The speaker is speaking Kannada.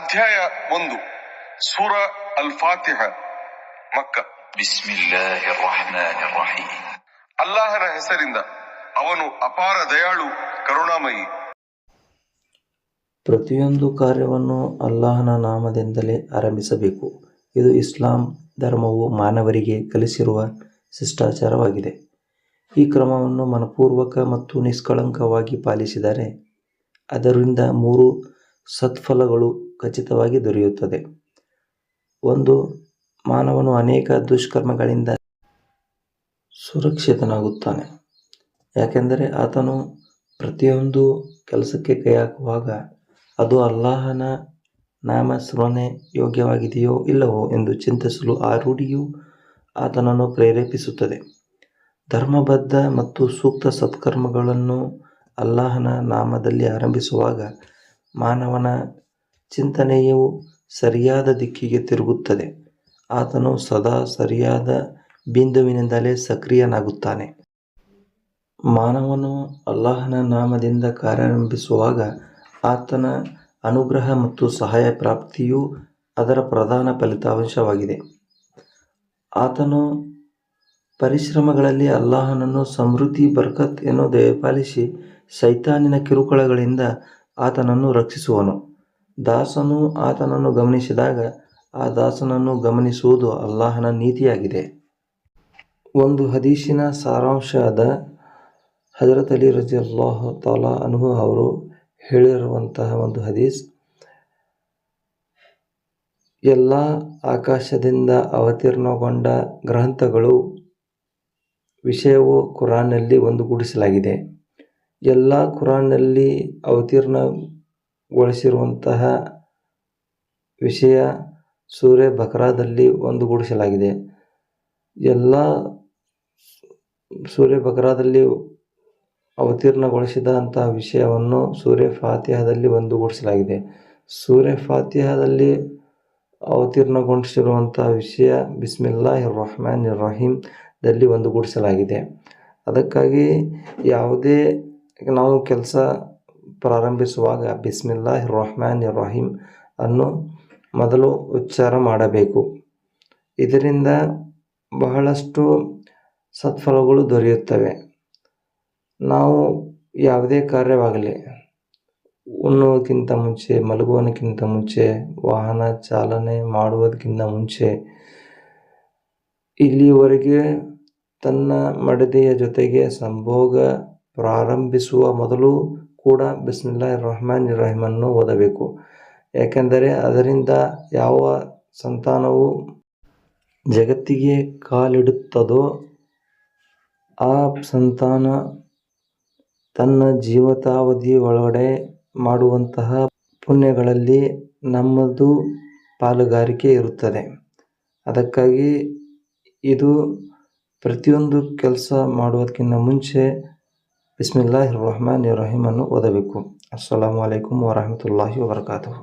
ಅಧ್ಯಾಯ 1 ಸೂರ ಅಲ್ ಫಾತಿಹ ಮಕ್ಕ. ಬಿಸ್ಮಿಲ್ಲಾಹಿರ್ ರಹ್ಮಾನಿರ್ ರಹೀಂ. ಅಲ್ಲಾಹನ ಹೆಸರಿಂದ, ಅವನು ಅಪಾರ ದಯಾಳು ಕರುಣಾಮಯಿ. ಪ್ರತಿಯೊಂದು ಕಾರ್ಯವನ್ನು ಅಲ್ಲಾಹನ ನಾಮದಿಂದಲೇ ಆರಂಭಿಸಬೇಕು. ಇದು ಇಸ್ಲಾಂ ಧರ್ಮವು ಮಾನವರಿಗೆ ಕಲಿಸಿರುವ ಶಿಷ್ಟಾಚಾರವಾಗಿದೆ. ಈ ಕ್ರಮವನ್ನು ಮನಪೂರ್ವಕ ಮತ್ತು ನಿಷ್ಕಳಂಕವಾಗಿ ಪಾಲಿಸಿದರೆ ಅದರಿಂದ 3 ಸತ್ಫಲಗಳು ಖಚಿತವಾಗಿ ದೊರೆಯುತ್ತದೆ. 1. ಮಾನವನು ಅನೇಕ ದುಷ್ಕರ್ಮಗಳಿಂದ ಸುರಕ್ಷಿತನಾಗುತ್ತಾನೆ, ಯಾಕೆಂದರೆ ಆತನು ಪ್ರತಿಯೊಂದು ಕೆಲಸಕ್ಕೆ ಕೈಹಾಕುವಾಗ ಅದು ಅಲ್ಲಾಹನ ನಾಮಸ್ಮರಣೆ ಯೋಗ್ಯವಾಗಿದೆಯೋ ಇಲ್ಲವೋ ಎಂದು ಚಿಂತಿಸಲು ಆ ರೂಢಿಯು ಆತನನ್ನು ಪ್ರೇರೇಪಿಸುತ್ತದೆ. ಧರ್ಮಬದ್ಧ ಮತ್ತು ಸೂಕ್ತ ಸತ್ಕರ್ಮಗಳನ್ನು ಅಲ್ಲಾಹನ ನಾಮದಲ್ಲಿ ಆರಂಭಿಸುವಾಗ ಮಾನವನ ಚಿಂತನೆಯು ಸರಿಯಾದ ದಿಕ್ಕಿಗೆ ತಿರುಗುತ್ತದೆ. ಆತನು ಸದಾ ಸರಿಯಾದ ಬಿಂದುವಿನಿಂದಲೇ ಸಕ್ರಿಯನಾಗುತ್ತಾನೆ. ಮಾನವನು ಅಲ್ಲಾಹನ ನಾಮದಿಂದ ಕಾರ್ಯಾರಂಭಿಸುವಾಗ ಆತನ ಅನುಗ್ರಹ ಮತ್ತು ಸಹಾಯ ಪ್ರಾಪ್ತಿಯು ಅದರ ಪ್ರಧಾನ ಫಲಿತಾಂಶವಾಗಿದೆ. ಆತನು ಪರಿಶ್ರಮಗಳಲ್ಲಿ ಅಲ್ಲಾಹನನ್ನು ಸಮೃದ್ಧಿ ಬರ್ಕತ್ ಎಂದು ದಯಪಾಲಿಸಿ ಶೈತಾನಿನ ಕಿರುಕುಳಗಳಿಂದ ಆತನನ್ನು ರಕ್ಷಿಸುವನು. ದಾಸನು ಆತನನ್ನು ಗಮನಿಸಿದಾಗ ಆ ದಾಸನನ್ನು ಗಮನಿಸುವುದು ಅಲ್ಲಾಹನ ನೀತಿಯಾಗಿದೆ. ಒಂದು ಹದೀಸಿನ ಸಾರಾಂಶದ ಹಜರತ್ ಅಲಿ ರಜಿಯಲ್ಲಾಹು ತಾಲಾ ಅನ್ಹು ಅವರು ಹೇಳಿರುವಂತಹ ಒಂದು ಹದೀಸ್: ಎಲ್ಲ ಆಕಾಶದಿಂದ ಅವತೀರ್ಣಗೊಂಡ ಗ್ರಂಥಗಳು ವಿಷಯವು ಕುರಾನ್ನಲ್ಲಿ ಒಂದುಗೂಡಿಸಲಾಗಿದೆ. ಎಲ್ಲ ಕುರಾನ್ನಲ್ಲಿ ಅವತೀರ್ಣಗೊಳಿಸಿರುವಂತಹ ವಿಷಯ ಸೂರೆ ಬಕರಾದಲ್ಲಿ ಒಂದುಗೂಡಿಸಲಾಗಿದೆ. ಎಲ್ಲ ಸೂರೆ ಬಕರಾದಲ್ಲಿ ಅವತೀರ್ಣಗೊಳಿಸಿದ ಅಂತಹ ವಿಷಯವನ್ನು ಸೂರೆ ಫಾತಿಹಾದಲ್ಲಿ ಒಂದುಗೂಡಿಸಲಾಗಿದೆ. ಸೂರೆ ಫಾತಿಹಾದಲ್ಲಿ ಅವತೀರ್ಣಗೊಳಿಸಿರುವಂತಹ ವಿಷಯ ಬಿಸ್ಮಿಲ್ಲಾಹಿರ್ ರಹ್ಮಾನಿರ್ ರಹೀಂ ದಲ್ಲಿ ಒಂದುಗೂಡಿಸಲಾಗಿದೆ. ಅದಕ್ಕಾಗಿ ಯಾವುದೇ ನಾವು ಕೆಲಸ ಪ್ರಾರಂಭಿಸುವಾಗ ಬಿಸ್ಮಿಲ್ಲಾಹಿರ್ ರಹ್ಮಾನಿರ್ ರಹೀಂ ಅನ್ನು ಮೊದಲು ಉಚ್ಚಾರ ಮಾಡಬೇಕು. ಇದರಿಂದ ಬಹಳಷ್ಟು ಸತ್ಫಲಗಳು ದೊರೆಯುತ್ತವೆ. ನಾವು ಯಾವುದೇ ಕಾರ್ಯವಾಗಲಿ, ಉಣ್ಣುವುದಕ್ಕಿಂತ ಮುಂಚೆ, ಮಲಗುವುದಕ್ಕಿಂತ ಮುಂಚೆ, ವಾಹನ ಚಾಲನೆ ಮಾಡುವುದಕ್ಕಿಂತ ಮುಂಚೆ, ಇಲ್ಲಿಯವರೆಗೆ ತನ್ನ ಮಡದಿಯ ಜೊತೆಗೆ ಸಂಭೋಗ ಪ್ರಾರಂಭಿಸುವ ಮೊದಲು ಕೂಡ ಬಿಸ್ಮಿಲ್ಲಾಹಿರ್ ರಹ್ಮಾನಿರ್ ರಹೀಂ ಅನ್ನು ಓದಬೇಕು. ಯಾಕೆಂದರೆ ಅದರಿಂದ ಯಾವ ಸಂತಾನವು ಜಗತ್ತಿಗೆ ಕಾಲಿಡುತ್ತದೋ ಆ ಸಂತಾನ ತನ್ನ ಜೀವಿತಾವಧಿಯೊಳಗಡೆ ಮಾಡುವಂತಹ ಪುಣ್ಯಗಳಲ್ಲಿ ನಮ್ಮದು ಪಾಲುಗಾರಿಕೆ ಇರುತ್ತದೆ. ಅದಕ್ಕಾಗಿ ಇದು ಪ್ರತಿಯೊಂದು ಕೆಲಸ ಮಾಡುವುದಕ್ಕಿಂತ ಮುಂಚೆ ಬಿಸ್ಮಿಲ್ಲಾಹಿರ್ ರಹ್ಮಾನಿರ್ ರಹೀಂ ಅನ್ನು ಓದಬೇಕು. ಅಸ್ಸಲಾಮು ಅಲೈಕುಂ ವರಹಮತುಲ್ಲಾಹಿ ವಬರಕಾತುಹು.